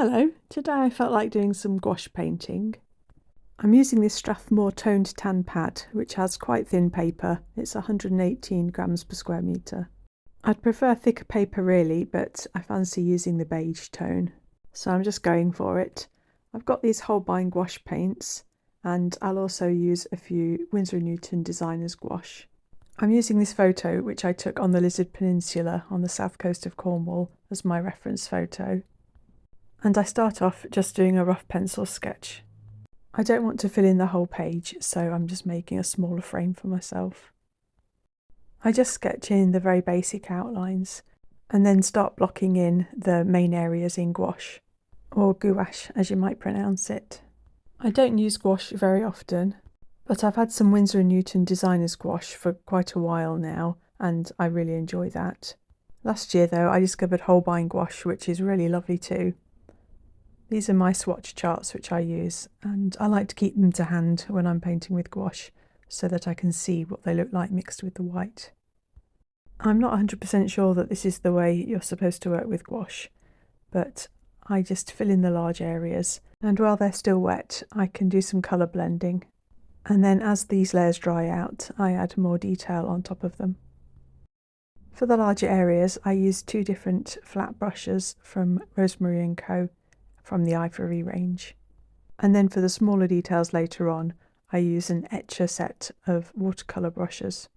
Hello, today I felt like doing some gouache painting. I'm using this Strathmore toned tan pad, which has quite thin paper. It's 118 grams per square metre. I'd prefer thicker paper really, but I fancy using the beige tone, so I'm just going for it. I've got these Holbein Gouache paints, and I'll also use a few Winsor & Newton Designers Gouache. I'm using this photo, which I took on the Lizard Peninsula on the south coast of Cornwall, as my reference photo. And I start off just doing a rough pencil sketch. I don't want to fill in the whole page, so I'm just making a smaller frame for myself. I just sketch in the very basic outlines and then start blocking in the main areas in gouache, or gouache as you might pronounce it. I don't use gouache very often, but I've had some Winsor & Newton Designers Gouache for quite a while now, and I really enjoy that. Last year though I discovered Holbein Gouache, which is really lovely too. These are my swatch charts which I use, and I like to keep them to hand when I'm painting with gouache so that I can see what they look like mixed with the white. I'm not 100% sure that this is the way you're supposed to work with gouache, but I just fill in the large areas, and while they're still wet I can do some colour blending, and then as these layers dry out I add more detail on top of them. For the larger areas I use two different flat brushes from Rosemary & Co. from the Ivory range, and then for the smaller details later on I use an Etchr set of watercolour brushes.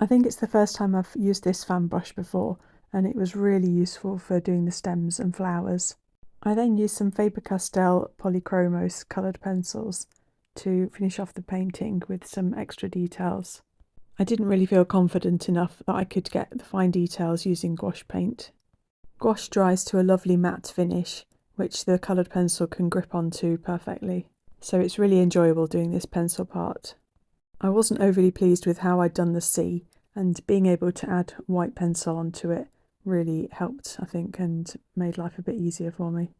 I think it's the first time I've used this fan brush before, and it was really useful for doing the stems and flowers. I then used some Faber-Castell Polychromos coloured pencils to finish off the painting with some extra details. I didn't really feel confident enough that I could get the fine details using gouache paint. Gouache dries to a lovely matte finish, which the coloured pencil can grip onto perfectly, so it's really enjoyable doing this pencil part. I wasn't overly pleased with how I'd done the sea, and being able to add white pencil onto it really helped, I think, and made life a bit easier for me.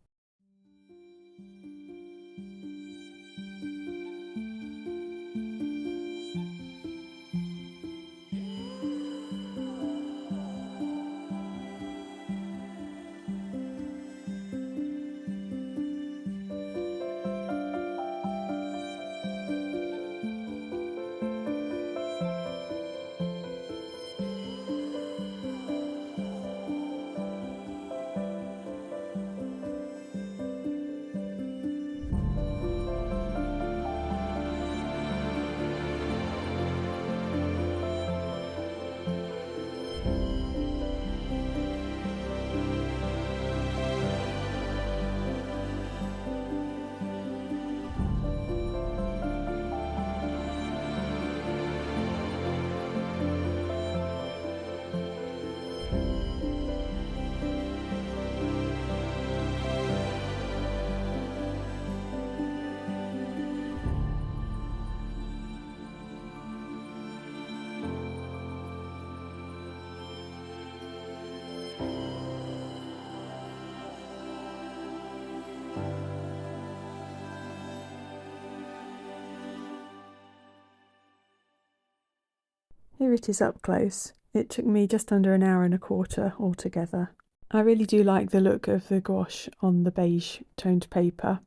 Here it is up close. It took me just under an hour and a quarter altogether. I really do like the look of the gouache on the beige toned paper.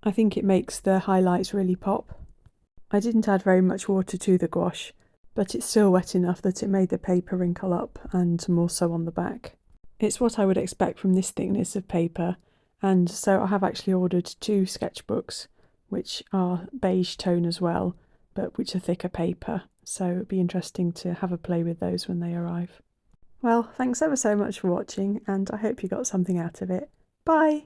I think it makes the highlights really pop. I didn't add very much water to the gouache, but it's still wet enough that it made the paper wrinkle up, and more so on the back. It's what I would expect from this thickness of paper, and so I have actually ordered 2 sketchbooks, which are beige tone as well, but which are thicker paper, so it'd be interesting to have a play with those when they arrive. Well, thanks ever so much for watching, and I hope you got something out of it. Bye!